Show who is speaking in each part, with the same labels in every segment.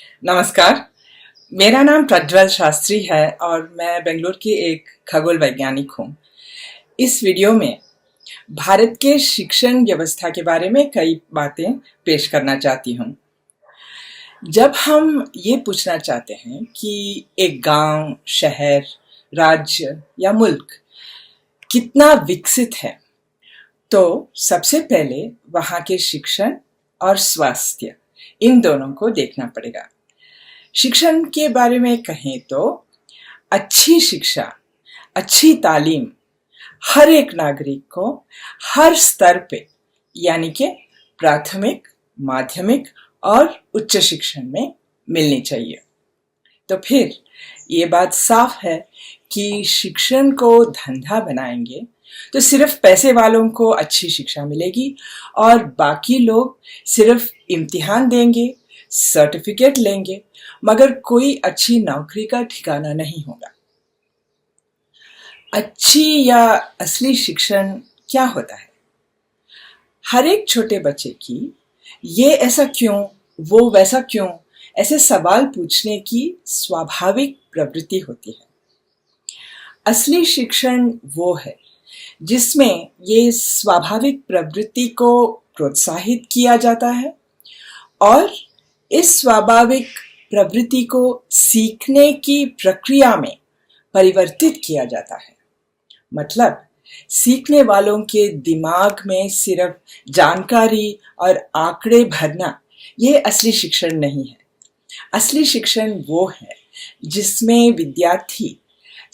Speaker 1: नमस्कार। मेरा नाम प्रज्वल शास्त्री है और मैं बेंगलुरु की एक खगोल वैज्ञानिक हूँ। इस वीडियो में भारत के शिक्षण व्यवस्था के बारे में कई बातें पेश करना चाहती हूँ। जब हम ये पूछना चाहते हैं कि एक गांव, शहर, राज्य या मुल्क कितना विकसित है, तो सबसे पहले वहाँ के शिक्षण और स्वास्थ्य, इन दोनों को देखना पड़ेगा। शिक्षण के बारे में कहें तो अच्छी शिक्षा, अच्छी तालीम हर एक नागरिक को हर स्तर पे, यानी कि प्राथमिक, माध्यमिक और उच्च शिक्षण में मिलनी चाहिए। तो फिर ये बात साफ है कि शिक्षण को धंधा बनाएंगे तो सिर्फ पैसे वालों को अच्छी शिक्षा मिलेगी और बाकी लोग सिर्फ इम्तिहान देंगे, सर्टिफिकेट लेंगे, मगर कोई अच्छी नौकरी का ठिकाना नहीं होगा। अच्छी या असली शिक्षण क्या होता है? हर एक छोटे बच्चे की ये ऐसा क्यों, वो वैसा क्यों, ऐसे सवाल पूछने की स्वाभाविक प्रवृत्ति होती है। असली शिक्षण वो है जिसमें ये स्वाभाविक प्रवृत्ति को प्रोत्साहित किया जाता है और इस स्वाभाविक प्रवृत्ति को सीखने की प्रक्रिया में परिवर्तित किया जाता है। मतलब सीखने वालों के दिमाग में सिर्फ जानकारी और आंकड़े भरना ये असली शिक्षण नहीं है। असली शिक्षण वो है जिसमें विद्यार्थी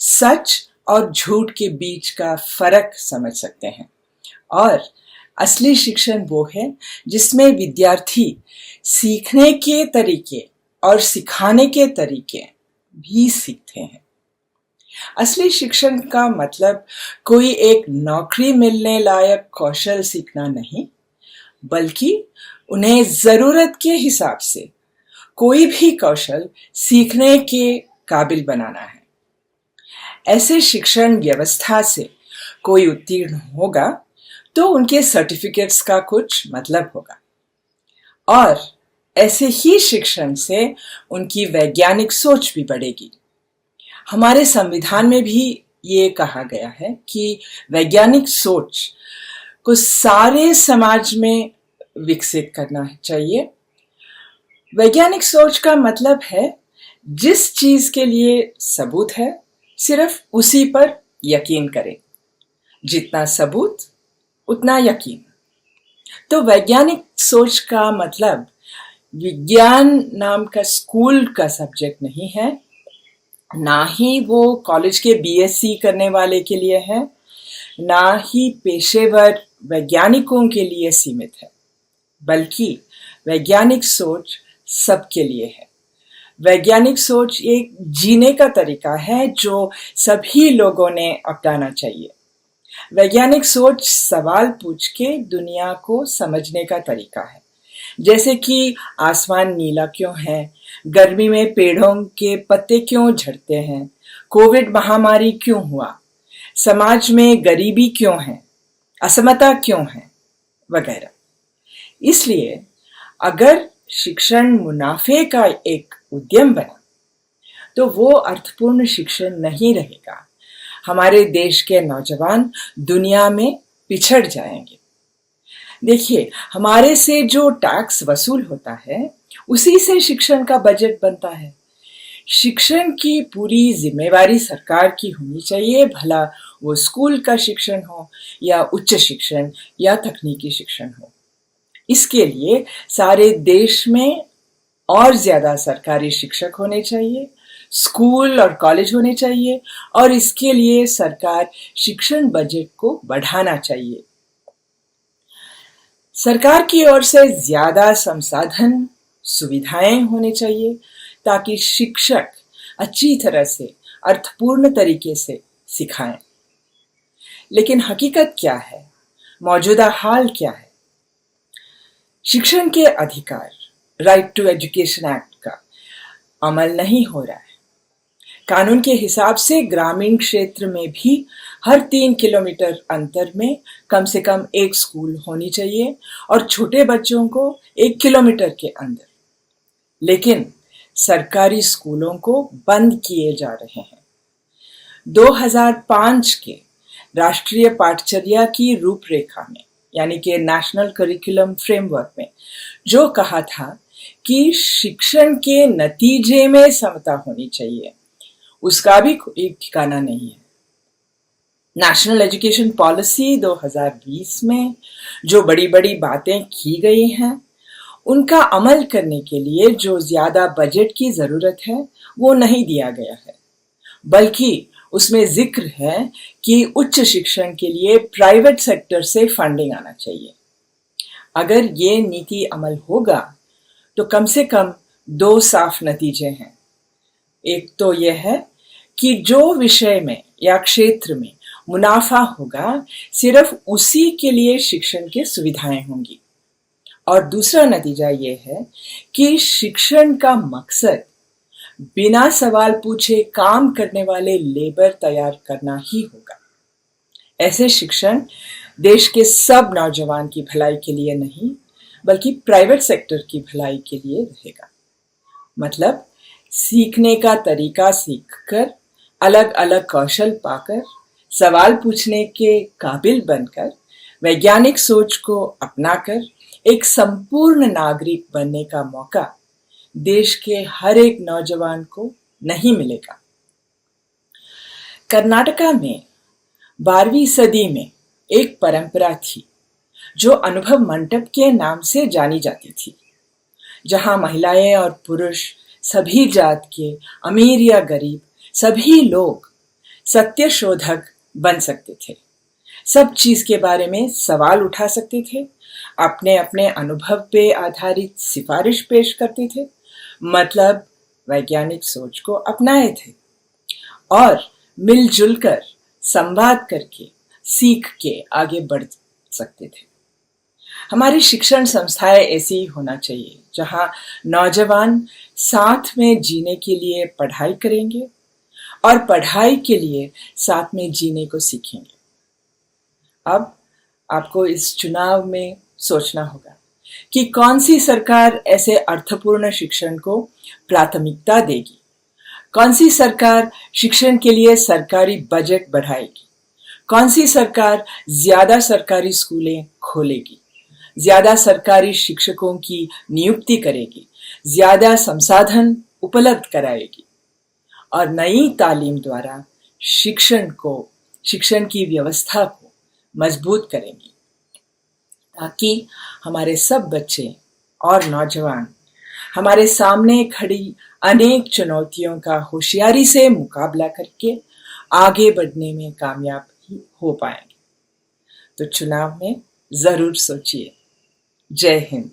Speaker 1: सच और झूठ के बीच का फर्क समझ सकते हैं और असली शिक्षण वो है जिसमें विद्यार्थी सीखने के तरीके और सिखाने के तरीके भी सीखते हैं। असली शिक्षण का मतलब कोई एक नौकरी मिलने लायक कौशल सीखना नहीं, बल्कि उन्हें जरूरत के हिसाब से कोई भी कौशल सीखने के काबिल बनाना है। ऐसे शिक्षण व्यवस्था से कोई उत्तीर्ण होगा तो उनके सर्टिफिकेट्स का कुछ मतलब होगा और ऐसे ही शिक्षण से उनकी वैज्ञानिक सोच भी बढ़ेगी। हमारे संविधान में भी ये कहा गया है कि वैज्ञानिक सोच को सारे समाज में विकसित करना चाहिए। वैज्ञानिक सोच का मतलब है जिस चीज के लिए सबूत है सिर्फ उसी पर यकीन करें। जितना सबूत उतना यकीन। तो वैज्ञानिक सोच का मतलब विज्ञान नाम का स्कूल का सब्जेक्ट नहीं है, ना ही वो कॉलेज के बीएससी करने वाले के लिए है, ना ही पेशेवर वैज्ञानिकों के लिए सीमित है, बल्कि वैज्ञानिक सोच सबके लिए है। वैज्ञानिक सोच एक जीने का तरीका है जो सभी लोगों ने अपनाना चाहिए। वैज्ञानिक सोच सवाल पूछ के दुनिया को समझने का तरीका है, जैसे कि आसमान नीला क्यों है, गर्मी में पेड़ों के पत्ते क्यों झड़ते हैं, कोविड महामारी क्यों हुआ, समाज में गरीबी क्यों है, असमता क्यों है, वगैरह। इसलिए अगर शिक्षण मुनाफे का एक उद्यम बना तो वो अर्थपूर्ण शिक्षण नहीं रहेगा। हमारे देश के नौजवान दुनिया में पिछड़ जाएंगे। देखिए, हमारे से जो टैक्स वसूल होता है उसी से शिक्षण का बजट बनता है। शिक्षण की पूरी जिम्मेवारी सरकार की होनी चाहिए, भला वो स्कूल का शिक्षण हो या उच्च शिक्षण या तकनीकी शिक्षण हो। इसके लिए सारे देश में और ज्यादा सरकारी शिक्षक होने चाहिए, स्कूल और कॉलेज होने चाहिए और इसके लिए सरकार शिक्षण बजट को बढ़ाना चाहिए। सरकार की ओर से ज्यादा संसाधन, सुविधाएं होने चाहिए ताकि शिक्षक अच्छी तरह से, अर्थपूर्ण तरीके से सिखाएं। लेकिन हकीकत क्या है? मौजूदा हाल क्या है? शिक्षण के अधिकार, राइट टू एजुकेशन एक्ट का अमल नहीं हो रहा है। कानून के हिसाब से ग्रामीण क्षेत्र में भी हर 3 किलोमीटर अंतर में कम से कम एक स्कूल होनी चाहिए और छोटे बच्चों को 1 किलोमीटर के अंदर। लेकिन सरकारी स्कूलों को बंद किए जा रहे हैं। 2005 के राष्ट्रीय पाठचर्या की रूपरेखा में, यानी कि नेशनल करिकुलम फ्रेमवर्क में, जो कहा था कि शिक्षण के नतीजे में समता होनी चाहिए, उसका भी एक ठिकाना नहीं है। नेशनल एजुकेशन पॉलिसी 2020 में जो बड़ी बड़ी बातें की गई हैं, उनका अमल करने के लिए जो ज्यादा बजट की जरूरत है वो नहीं दिया गया है, बल्कि उसमें जिक्र है कि उच्च शिक्षण के लिए प्राइवेट सेक्टर से फंडिंग आना चाहिए। अगर ये नीति अमल होगा तो कम से कम 2 साफ नतीजे हैं। एक तो यह है कि जो विषय में या क्षेत्र में मुनाफा होगा, सिर्फ उसी के लिए शिक्षण की सुविधाएं होंगी। और दूसरा नतीजा ये है कि शिक्षण का मकसद बिना सवाल पूछे काम करने वाले लेबर तैयार करना ही होगा। ऐसे शिक्षण देश के सब नौजवान की भलाई के लिए नहीं, बल्कि प्राइवेट सेक्टर की भलाई के लिए रहेगा। मतलब सीखने का तरीका सीखकर, अलग अलग कौशल पाकर, सवाल पूछने के काबिल बनकर, वैज्ञानिक सोच को अपनाकर एक संपूर्ण नागरिक बनने का मौका देश के हर एक नौजवान को नहीं मिलेगा। कर्नाटका में 12वीं सदी में एक परंपरा थी जो अनुभव मंडप के नाम से जानी जाती थी, जहां महिलाएं और पुरुष, सभी जात के, अमीर या गरीब, सभी लोग सत्य शोधक बन सकते थे। सब चीज के बारे में सवाल उठा सकते थे, अपने अपने अनुभव पे आधारित सिफारिश पेश करते थे, मतलब वैज्ञानिक सोच को अपनाए थे और मिलजुल कर, संवाद करके, सीख के आगे बढ़ सकते थे। हमारी शिक्षण संस्थाएं ऐसी ही होना चाहिए, जहां नौजवान साथ में जीने के लिए पढ़ाई करेंगे और पढ़ाई के लिए साथ में जीने को सीखेंगे। अब आपको इस चुनाव में सोचना होगा कि कौन सी सरकार ऐसे अर्थपूर्ण शिक्षण को प्राथमिकता देगी, कौन सी सरकार शिक्षण के लिए सरकारी बजट बढ़ाएगी, कौन सी सरकार ज्यादा सरकारी स्कूलें खोलेगी, ज्यादा सरकारी शिक्षकों की नियुक्ति करेगी, ज्यादा संसाधन उपलब्ध कराएगी और नई तालीम द्वारा शिक्षण की व्यवस्था को मजबूत करेंगी, ताकि हमारे सब बच्चे और नौजवान हमारे सामने खड़ी अनेक चुनौतियों का होशियारी से मुकाबला करके आगे बढ़ने में कामयाब ही हो पाएंगे। तो चुनाव में जरूर सोचिए। जय हिंद।